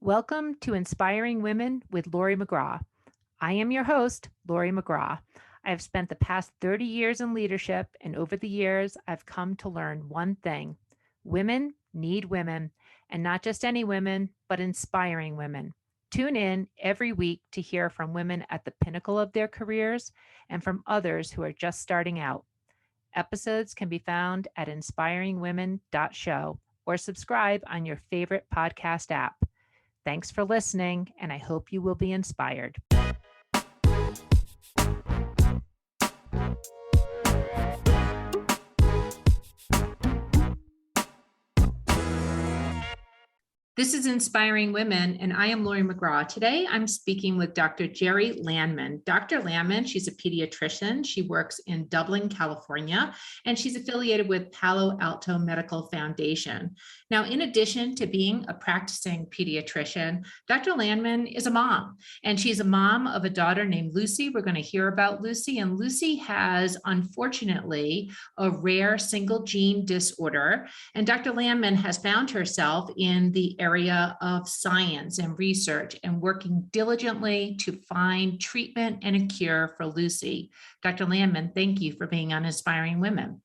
Welcome to Inspiring Women with Laurie McGraw. I am your host, Laurie McGraw. I have spent the past 30 years in leadership, and over the years, I've come to learn one thing. Women need women, and not just any women, but inspiring women. Tune in every week to hear from women at the pinnacle of their careers and from others who are just starting out. Episodes can be found at inspiringwomen.show or subscribe on your favorite podcast app. Thanks for listening, and I hope you will be inspired. This is Inspiring Women, and I am Laurie McGraw. Today, I'm speaking with Dr. Geri Landman. Dr. Landman, she's a pediatrician. She works in Dublin, California, and she's affiliated with Palo Alto Medical Foundation. Now, in addition to being a practicing pediatrician, Dr. Landman is a mom, and she's a mom of a daughter named Lucy. We're going to hear about Lucy, and Lucy has, unfortunately, a rare single gene disorder, and Dr. Landman has found herself in the area of science and research and working diligently to find treatment and a cure for Lucy. Dr. Landman, thank you for being on Inspiring Women.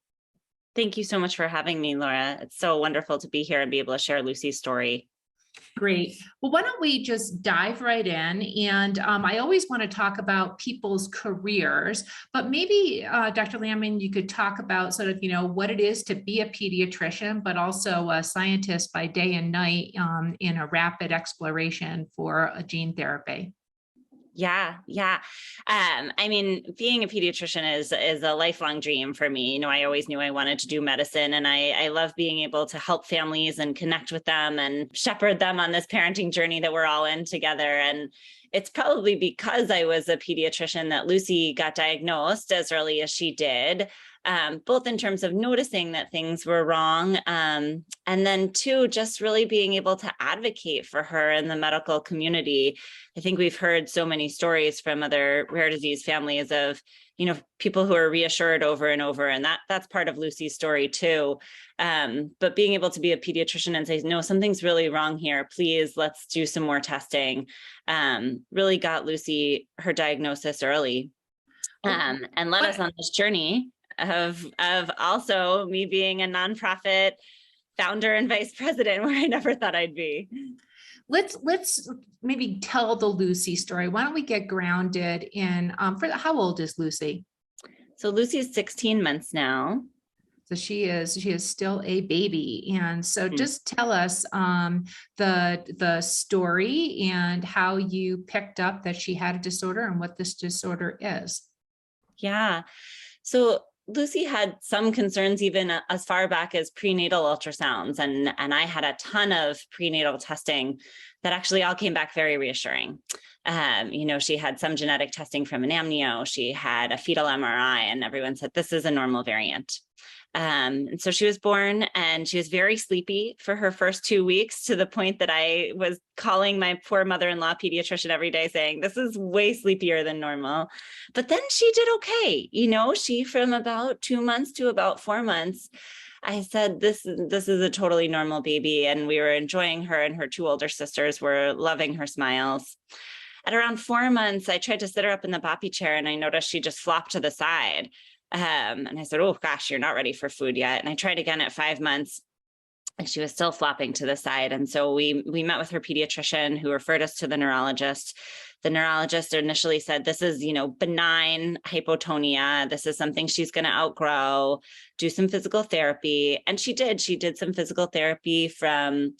Thank you so much for having me, Laura. It's so wonderful to be here and be able to share Lucy's story. Great. Well, why don't we just dive right in? And I always want to talk about people's careers, but maybe Dr. Landman, you could talk about sort of, what it is to be a pediatrician, but also a scientist by day and night in a rapid exploration for a gene therapy. Yeah. I mean, being a pediatrician is a lifelong dream for me. I always knew I wanted to do medicine, and I love being able to help families and connect with them and shepherd them on this parenting journey that we're all in together. And it's probably because I was a pediatrician that Lucy got diagnosed as early as she did. Both in terms of noticing that things were wrong, and then two, just really being able to advocate for her in the medical community. I think we've heard so many stories from other rare disease families of, people who are reassured over and over, and that's part of Lucy's story too. But being able to be a pediatrician and say, no, something's really wrong here, please, let's do some more testing, really got Lucy her diagnosis early, and led us on this journey of also me being a nonprofit founder and vice president where I never thought I'd be. Let's maybe tell the Lucy story. Why don't we get grounded in, how old is Lucy? So Lucy is 16 months now. So she is still a baby. And so just tell us the story and how you picked up that she had a disorder and what this disorder is. Yeah. So Lucy had some concerns even as far back as prenatal ultrasounds. And I had a ton of prenatal testing that actually all came back very reassuring. She had some genetic testing from an amnio. She had a fetal MRI, and everyone said, this is a normal variant. And so she was born, and she was very sleepy for her first 2 weeks, to the point that I was calling my poor mother-in-law pediatrician every day saying, this is way sleepier than normal. But then she did okay. She, from about 2 months to about 4 months, I said, this is a totally normal baby. And we were enjoying her, and her two older sisters were loving her smiles. At around 4 months, I tried to sit her up in the boppy chair, and I noticed she just flopped to the side. And I said, oh gosh, you're not ready for food yet. And I tried again at 5 months, and she was still flopping to the side. And so we met with her pediatrician, who referred us to the neurologist. The neurologist initially said, this is, benign hypotonia. This is something she's going to outgrow, do some physical therapy. And she did. She did some physical therapy from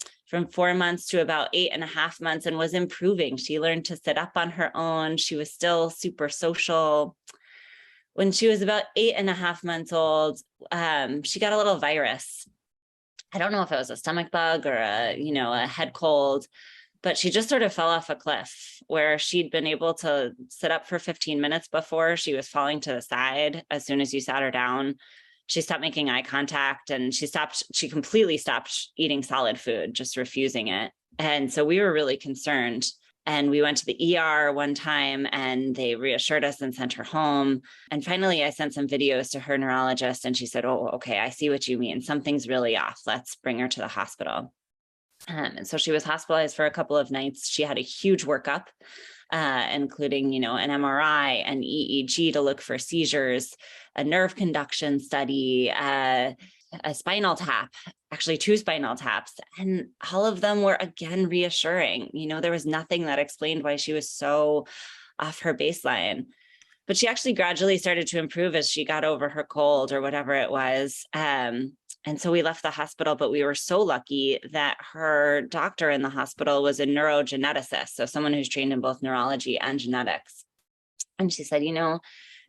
4 months to about 8.5 months, and was improving. She learned to sit up on her own. She was still super social. When she was about 8.5 months old, she got a little virus. I don't know if it was a stomach bug or a head cold, but she just sort of fell off a cliff where she'd been able to sit up for 15 minutes before. She was falling to the side as soon as you sat her down. She stopped making eye contact, and she completely stopped eating solid food, just refusing it. And so we were really concerned. And we went to the ER one time, and they reassured us and sent her home. And finally, I sent some videos to her neurologist, and she said, oh, okay, I see what you mean. Something's really off. Let's bring her to the hospital. And so she was hospitalized for a couple of nights. She had a huge workup, including, an MRI, an EEG to look for seizures, a nerve conduction study, a spinal tap, actually 2 spinal taps. And all of them were, again, reassuring. There was nothing that explained why she was so off her baseline. But she actually gradually started to improve as she got over her cold or whatever it was. And so we left the hospital, but we were so lucky that her doctor in the hospital was a neurogeneticist, so someone who's trained in both neurology and genetics. And she said,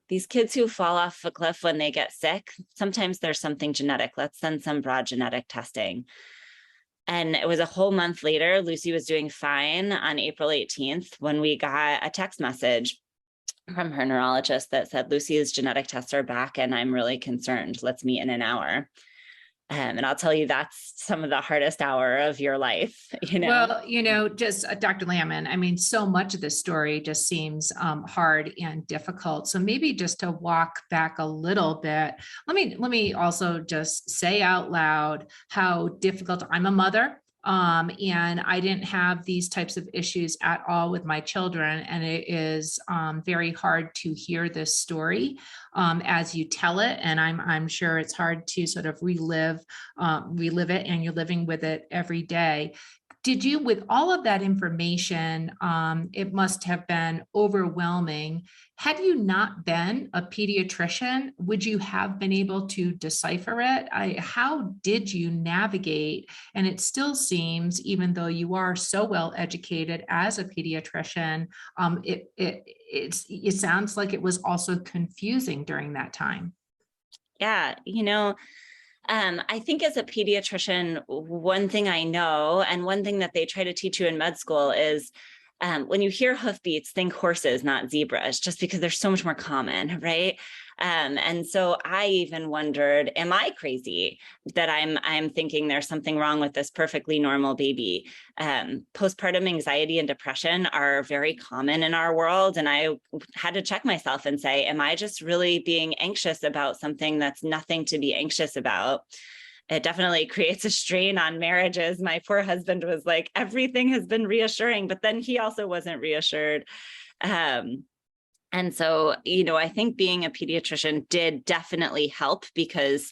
these kids who fall off a cliff when they get sick, sometimes there's something genetic. Let's send some broad genetic testing. And it was a whole month later, Lucy was doing fine on April 18th when we got a text message from her neurologist that said, Lucy's genetic tests are back and I'm really concerned. Let's meet in an hour. And I'll tell you, that's some of the hardest hour of your life, Well, just Dr. Landman, I mean, so much of this story just seems hard and difficult. So maybe just to walk back a little bit, let me also just say out loud how difficult. I'm a mother. And I didn't have these types of issues at all with my children. And it is very hard to hear this story as you tell it. And I'm sure it's hard to sort of relive it, and you're living with it every day. Did you, with all of that information, it must have been overwhelming. Had you not been a pediatrician, would you have been able to decipher it? How did you navigate? And it still seems, even though you are so well educated as a pediatrician, it sounds like it was also confusing during that time. Yeah, I think as a pediatrician, one thing I know, and one thing that they try to teach you in med school is when you hear hoofbeats, think horses, not zebras, just because they're so much more common, right? And so I even wondered, am I crazy that I'm thinking there's something wrong with this perfectly normal baby? Postpartum anxiety and depression are very common in our world. And I had to check myself and say, am I just really being anxious about something that's nothing to be anxious about? It definitely creates a strain on marriages. My poor husband was like, everything has been reassuring, but then he also wasn't reassured. And so, I think being a pediatrician did definitely help because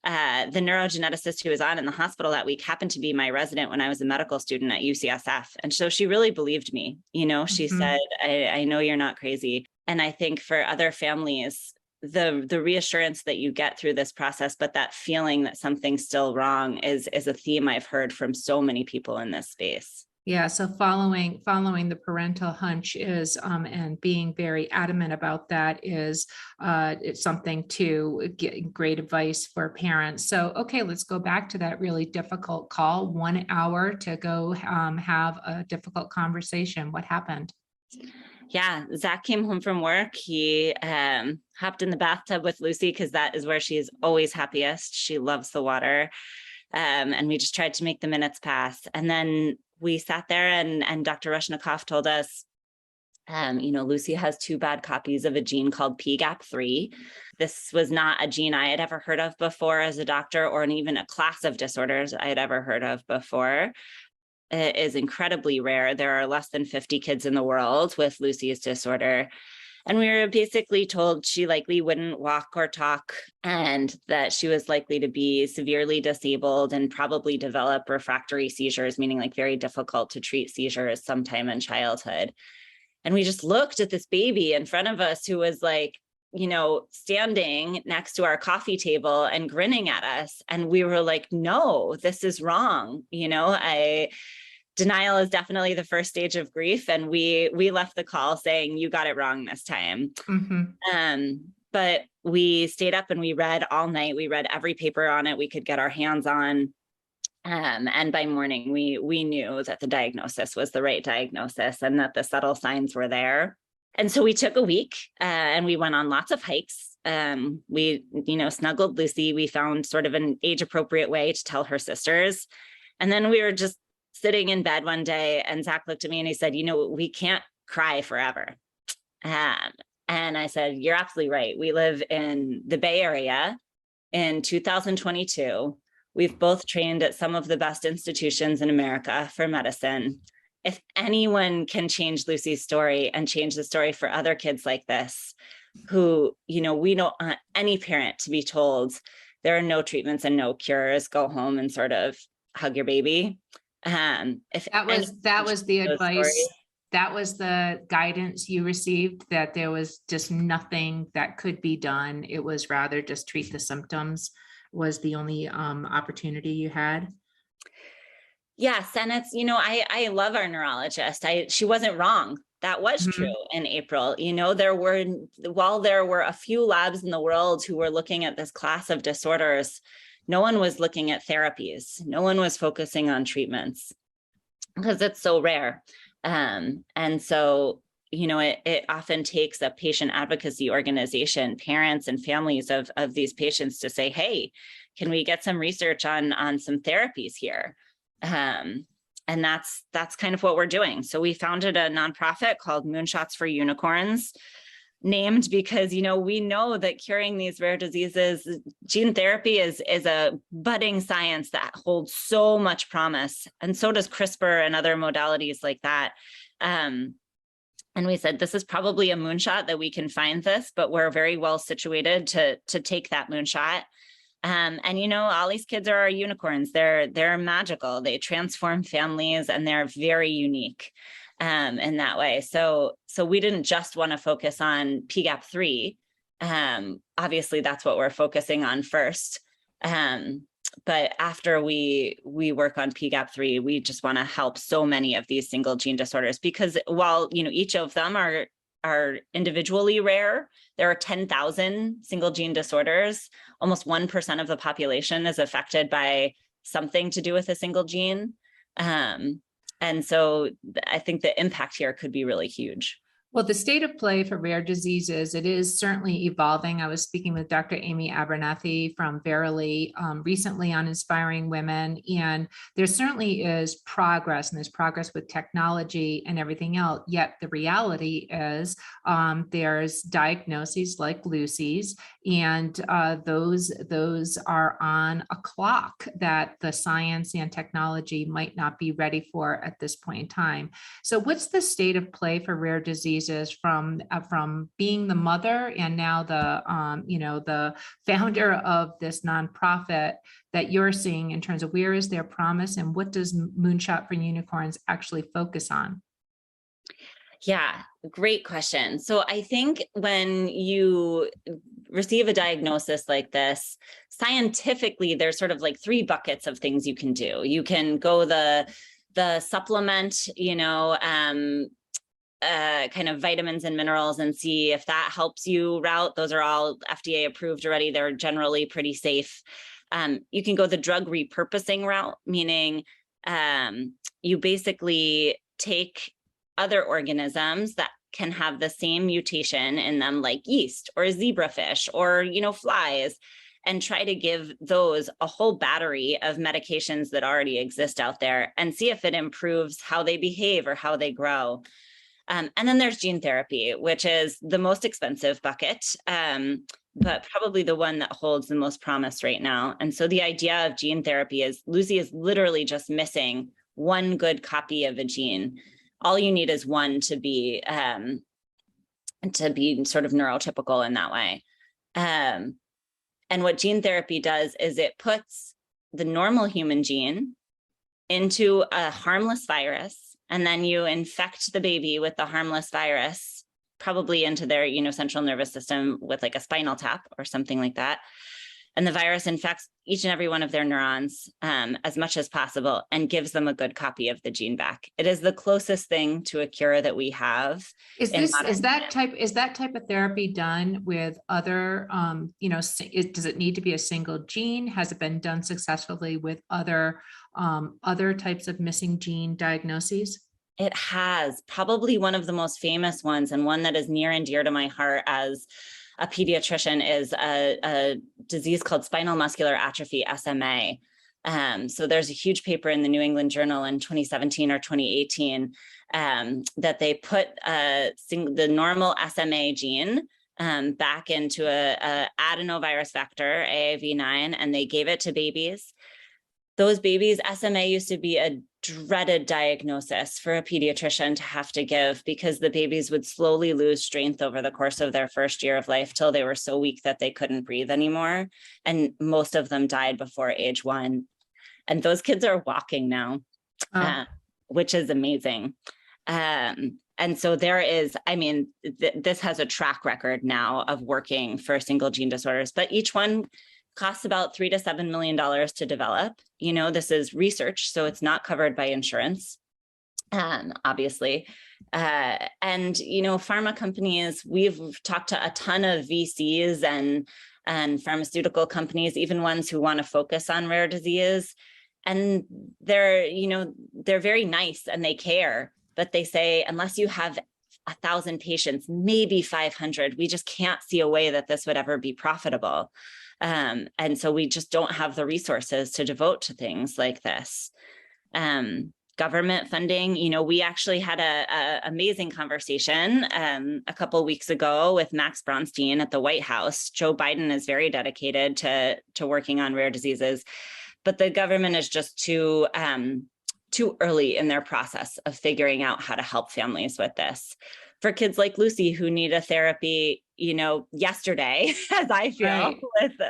the neurogeneticist who was on in the hospital that week happened to be my resident when I was a medical student at UCSF. And so she really believed me. She said, I know you're not crazy. And I think for other families, the reassurance that you get through this process, but that feeling that something's still wrong is a theme I've heard from so many people in this space. Yeah, so following the parental hunch is, and being very adamant about that is, it's something to get great advice for parents. So, okay, let's go back to that really difficult call. 1 hour to go have a difficult conversation. What happened? Yeah, Zach came home from work. He hopped in the bathtub with Lucy because that is where she's always happiest. She loves the water. And we just tried to make the minutes pass. And then we sat there and Dr. Rushnikov told us, Lucy has 2 bad copies of a gene called PGAP3. This was not a gene I had ever heard of before as a doctor, or even a class of disorders I had ever heard of before. It is incredibly rare. There are less than 50 kids in the world with Lucy's disorder. And we were basically told she likely wouldn't walk or talk, and that she was likely to be severely disabled and probably develop refractory seizures, meaning like very difficult to treat seizures sometime in childhood. And we just looked at this baby in front of us who was like, standing next to our coffee table and grinning at us. And we were like, no, this is wrong. Denial is definitely the first stage of grief. And we left the call saying, you got it wrong this time. Mm-hmm. But we stayed up and we read all night. We read every paper on it we could get our hands on. And by morning, we knew that the diagnosis was the right diagnosis and that the subtle signs were there. And so we took a week and we went on lots of hikes. We, snuggled Lucy. We found sort of an age appropriate way to tell her sisters. And then we were just sitting in bed one day and Zach looked at me and he said, we can't cry forever. And I said, you're absolutely right. We live in the Bay Area in 2022 We've both trained at some of the best institutions in America for medicine. If anyone can change Lucy's story and change the story for other kids like this, who, we don't want any parent to be told there are no treatments and no cures, go home and sort of hug your baby. If that was the advice, stories, that was the guidance you received, that there was just nothing that could be done. It was rather just treat the symptoms was the only opportunity you had. yes, and it's, I love our neurologist. She wasn't wrong. That was true in April. While there were a few labs in the world who were looking at this class of disorders, no one was looking at therapies. No one was focusing on treatments because it's so rare. And so, it often takes a patient advocacy organization, parents and families of these patients to say, hey, can we get some research on some therapies here? And that's kind of what we're doing. So we founded a nonprofit called Moonshots for Unicorns, named because, we know that curing these rare diseases, gene therapy is a budding science that holds so much promise. And so does CRISPR and other modalities like that. And we said, this is probably a moonshot that we can find this, but we're very well situated to take that moonshot. And all these kids are unicorns. They're magical. They transform families, and they're very unique in that way. So we didn't just want to focus on PGAP3. Obviously, that's what we're focusing on first. But after we work on PGAP3, we just want to help so many of these single gene disorders, because while each of them are individually rare, there are 10,000 single gene disorders. Almost 1% of the population is affected by something to do with a single gene. And so I think the impact here could be really huge. Well, the state of play for rare diseases, it is certainly evolving. I was speaking with Dr. Amy Abernathy from Verily recently on inspiring women, and there certainly is progress, and there's progress with technology and everything else. Yet the reality is there's diagnoses like Lucy's, and those are on a clock that the science and technology might not be ready for at this point in time. So what's the state of play for rare diseases from being the mother and now the founder of this nonprofit that you're seeing in terms of where is their promise and what does Moonshot for Unicorns actually focus on? Yeah, great question. So I think when you receive a diagnosis like this, scientifically, there's sort of like three buckets of things you can do. You can go the supplement, kind of vitamins and minerals and see if that helps you route. Those are all FDA approved already. They're generally pretty safe. You can go the drug repurposing route, meaning you basically take other organisms that can have the same mutation in them, like yeast or zebrafish or, flies, and try to give those a whole battery of medications that already exist out there and see if it improves how they behave or how they grow. And then there's gene therapy, which is the most expensive bucket, but probably the one that holds the most promise right now. And so the idea of gene therapy is Lucy is literally just missing one good copy of a gene. All you need is one to be sort of neurotypical in that way. And what gene therapy does is it puts the normal human gene into a harmless virus, and then you infect the baby with the harmless virus, probably into their, central nervous system with like a spinal tap or something like that. And the virus infects each and every one of their neurons as much as possible and gives them a good copy of the gene back. It is the closest thing to a cure that we have. Is that type of therapy done with other, does it need to be a single gene? Has it been done successfully with other types of missing gene diagnoses? It has. Probably one of the most famous ones, and one that is near and dear to my heart as a pediatrician, is a disease called spinal muscular atrophy, SMA. So there's a huge paper in the New England Journal in 2017 or 2018 that they put the normal SMA gene back into a adenovirus vector, AAV9, and they gave it to babies. those babies, SMA used to be a dreaded diagnosis for a pediatrician to have to give, because the babies would slowly lose strength over the course of their first year of life till they were so weak that they couldn't breathe anymore. And most of them died before age 1. And those kids are walking now, which is amazing. And so there is, I mean, this has a track record now of working for single gene disorders, but each one costs about $3 to $7 million to develop. You know, this is research, so it's not covered by insurance, obviously. And, you know, pharma companies, we've talked to a ton of VCs and pharmaceutical companies, even ones who want to focus on rare disease. And they're, you know, they're very nice and they care, but they say, unless you have 1,000 patients, maybe 500, we just can't see a way that this would ever be profitable. And so we just don't have the resources to devote to things like this. Government funding, you know, we actually had a amazing conversation a couple of weeks ago with Max Bronstein at the White House. Joe Biden is very dedicated to working on rare diseases, but the government is just too early in their process of figuring out how to help families with this. For kids like Lucy, who need a therapy, you know, yesterday, as I feel, right,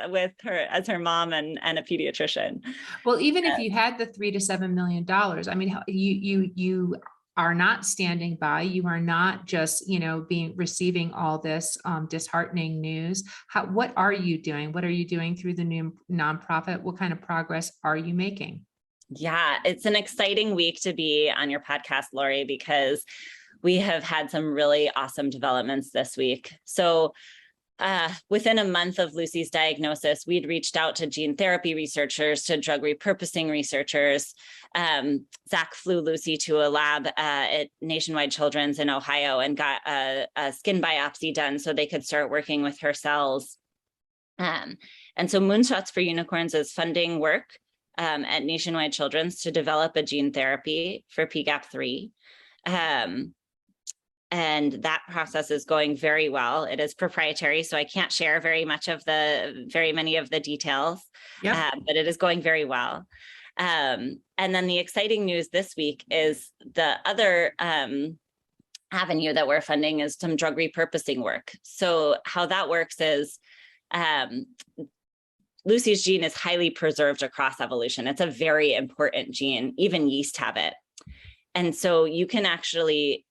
with her as her mom and a pediatrician. Well, even if you had the $3 to $7 million, I mean, you are not standing by. You are not just, you know, receiving all this disheartening news. What are you doing? What are you doing through the new nonprofit? What kind of progress are you making? Yeah, it's an exciting week to be on your podcast, Laurie, because we have had some really awesome developments this week. So within a month of Lucy's diagnosis, we'd reached out to gene therapy researchers, to drug repurposing researchers. Zach flew Lucy to a lab at Nationwide Children's in Ohio and got a skin biopsy done so they could start working with her cells. And so Moonshots for Unicorns is funding work at Nationwide Children's to develop a gene therapy for PGAP3. And that process is going very well. It is proprietary, so I can't share very many of the details, but it is going very well. And then the exciting news this week is the other avenue that we're funding is some drug repurposing work. So how that works is Lucy's gene is highly preserved across evolution. It's a very important gene. Even yeast have it. And so you can actually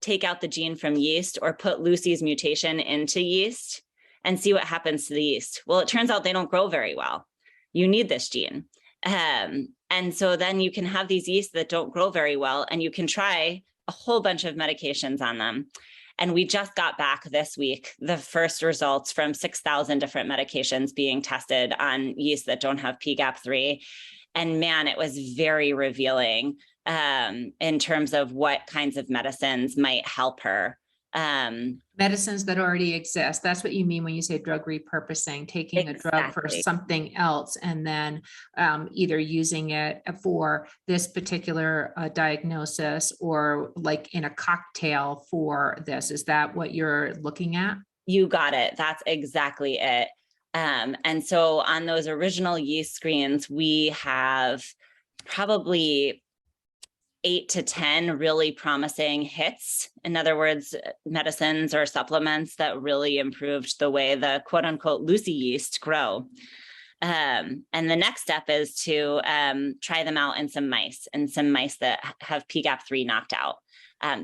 take out the gene from yeast or put Lucy's mutation into yeast and see what happens to the yeast. Well, it turns out they don't grow very well. You need this gene. And so then you can have these yeasts that don't grow very well, and you can try a whole bunch of medications on them. And we just got back this week the first results from 6,000 different medications being tested on yeast that don't have PGAP3. And man, it was very revealing in terms of what kinds of medicines might help her. Medicines that already exist. That's what you mean when you say drug repurposing, taking a drug for something else and then either using it for this particular diagnosis or like in a cocktail for this. Is that what you're looking at? You got it. That's exactly it. And so on those original yeast screens, we have probably 8 to 10 really promising hits. In other words, medicines or supplements that really improved the way the quote unquote Lucy yeast grow. And the next step is to try them out in some mice that have PGAP3 knocked out.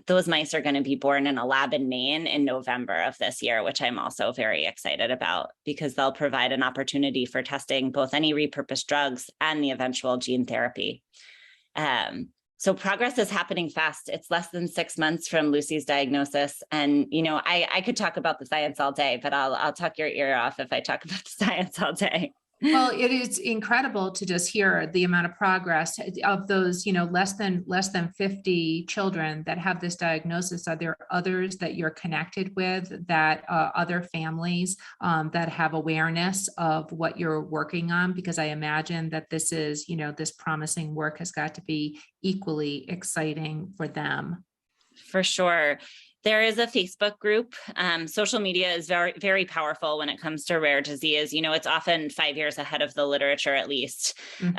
Those mice are going to be born in a lab in Maine in November of this year, which I'm also very excited about because they'll provide an opportunity for testing both any repurposed drugs and the eventual gene therapy. So progress is happening fast. It's less than 6 months from Lucy's diagnosis. And, you know, I could talk about the science all day, but I'll talk your ear off if I talk about the science all day. Well, it is incredible to just hear the amount of progress of those, you know, less than 50 children that have this diagnosis. Are there others that you're connected with, that other families that have awareness of what you're working on? Because I imagine that this is, you know, this promising work has got to be equally exciting for them. For sure. There is a Facebook group. Social media is very, very powerful when it comes to rare disease. It's often 5 years ahead of the literature, at least, in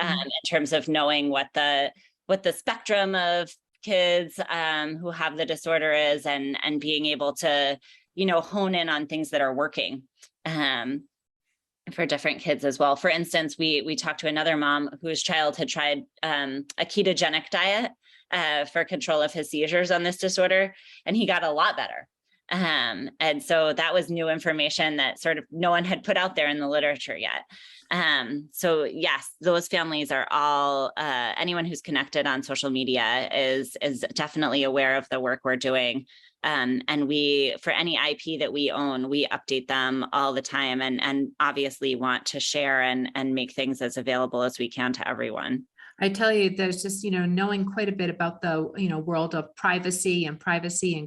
terms of knowing what the spectrum of kids who have the disorder is, and being able to, hone in on things that are working for different kids as well. For instance, we talked to another mom whose child had tried a ketogenic diet for control of his seizures on this disorder, and he got a lot better. And so that was new information that sort of no one had put out there in the literature yet. So yes, those families are all, anyone who's connected on social media is definitely aware of the work we're doing. And we, for any IP that we own, we update them all the time, and obviously want to share and make things as available as we can to everyone. I tell you, there's just, knowing quite a bit about the, world of privacy and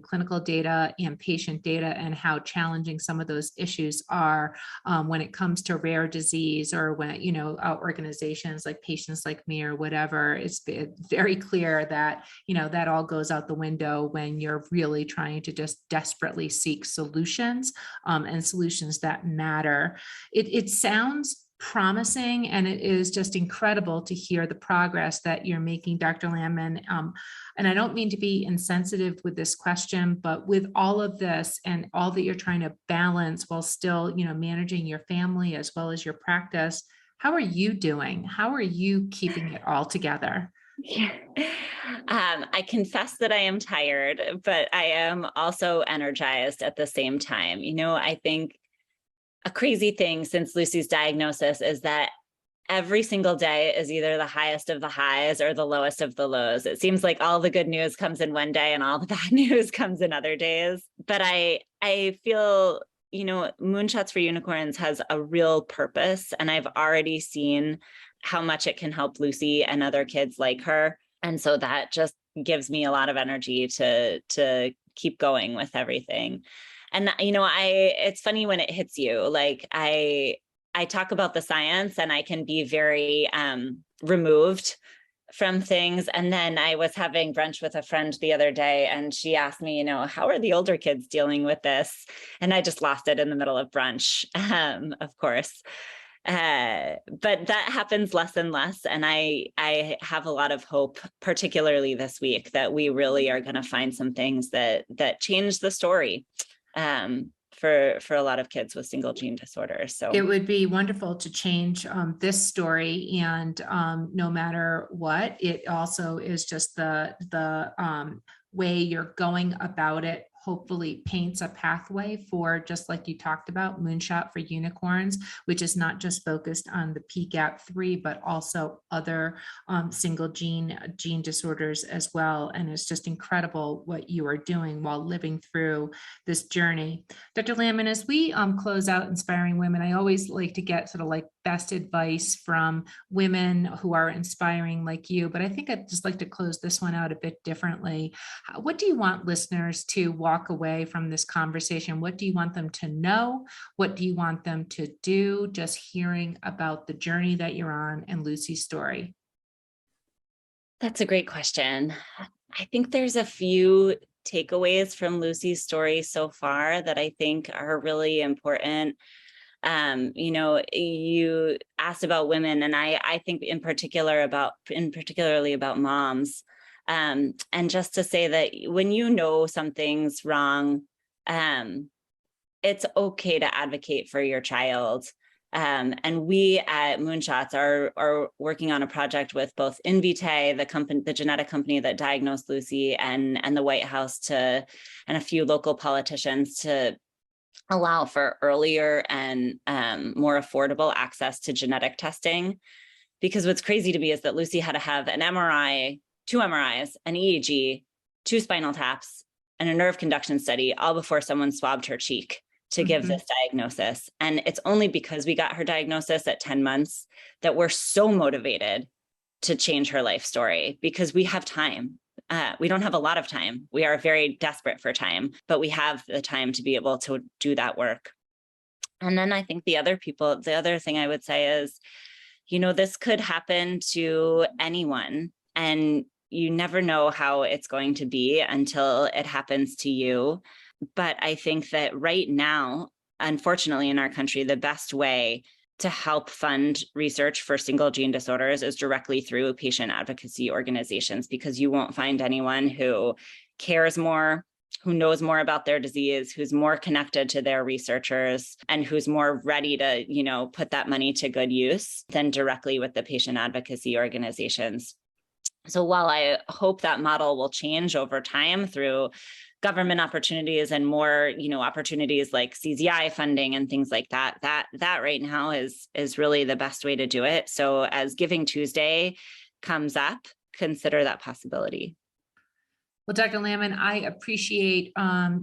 clinical data and patient data, and how challenging some of those issues are when it comes to rare disease, or when, organizations like Patients Like Me or whatever. It's very clear that, that all goes out the window when you're really trying to just desperately seek solutions, and solutions that matter. It sounds promising, and it is just incredible to hear the progress that you're making, Dr. Landman. And I don't mean to be insensitive with this question, but with all of this and all that you're trying to balance while still, managing your family as well as your practice, how are you doing? How are you keeping it all together? Yeah. I confess that I am tired, but I am also energized at the same time. I think a crazy thing since Lucy's diagnosis is that every single day is either the highest of the highs or the lowest of the lows. It seems like all the good news comes in one day and all the bad news comes in other days. But I feel, Moonshots for Unicorns has a real purpose, and I've already seen how much it can help Lucy and other kids like her. And so that just gives me a lot of energy to keep going with everything. And, it's funny when it hits you, like I talk about the science, and I can be very removed from things. And then I was having brunch with a friend the other day, and she asked me, how are the older kids dealing with this? And I just lost it in the middle of brunch, of course. But that happens less and less. And I have a lot of hope, particularly this week, that we really are going to find some things that change the story for a lot of kids with single gene disorders. So it would be wonderful to change this story, and no matter what, it also is just the way you're going about it hopefully paints a pathway for, just like you talked about, Moonshot for Unicorns, which is not just focused on the PGAP3, but also other single gene disorders as well. And it's just incredible what you are doing while living through this journey. Dr. Landman, as we close out Inspiring Women, I always like to get sort of like best advice from women who are inspiring like you, but I think I'd just like to close this one out a bit differently. What do you want listeners to walk away from this conversation? What do you want them to know? What do you want them to do just hearing about the journey that you're on and Lucy's story? That's a great question. I think there's a few takeaways from Lucy's story so far that I think are really important. You asked about women, and I think particularly about moms. And just to say that when something's wrong, it's okay to advocate for your child. And we at Moonshots are working on a project with both Invitae, the genetic company that diagnosed Lucy, and the White House, and a few local politicians to allow for earlier and more affordable access to genetic testing. Because what's crazy to me is that Lucy had to have an MRI, 2 MRIs, an EEG, 2 spinal taps, and a nerve conduction study, all before someone swabbed her cheek to give this diagnosis. And it's only because we got her diagnosis at 10 months that we're so motivated to change her life story, because we have time. We don't have a lot of time. We are very desperate for time, but we have the time to be able to do that work. And then I think the other thing I would say is, this could happen to anyone. And you never know how it's going to be until it happens to you. But I think that right now, unfortunately, in our country, the best way to help fund research for single gene disorders is directly through patient advocacy organizations, because you won't find anyone who cares more, who knows more about their disease, who's more connected to their researchers, and who's more ready to, put that money to good use than directly with the patient advocacy organizations. So while I hope that model will change over time through government opportunities and more, opportunities like CZI funding and things like that, that right now is really the best way to do it. So as Giving Tuesday comes up, consider that possibility. Well, Dr. Landman, I appreciate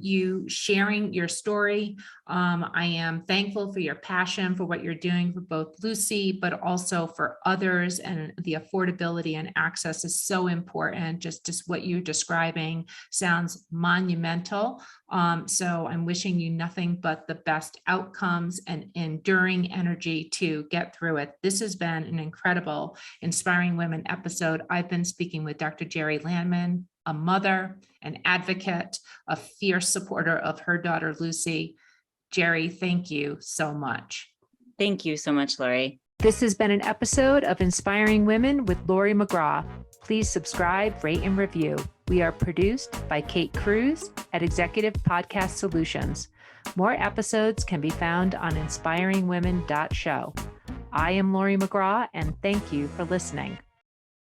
you sharing your story. I am thankful for your passion for what you're doing for both Lucy, but also for others. And the affordability and access is so important. Just what you're describing sounds monumental. So I'm wishing you nothing but the best outcomes and enduring energy to get through it. This has been an incredible Inspiring Women episode. I've been speaking with Dr. Geri Landman, a mother, an advocate, a fierce supporter of her daughter, Lucy. Geri, thank you so much. Thank you so much, Laurie. This has been an episode of Inspiring Women with Laurie McGraw. Please subscribe, rate, and review. We are produced by Kate Cruz at Executive Podcast Solutions. More episodes can be found on inspiringwomen.show. I am Laurie McGraw, and thank you for listening.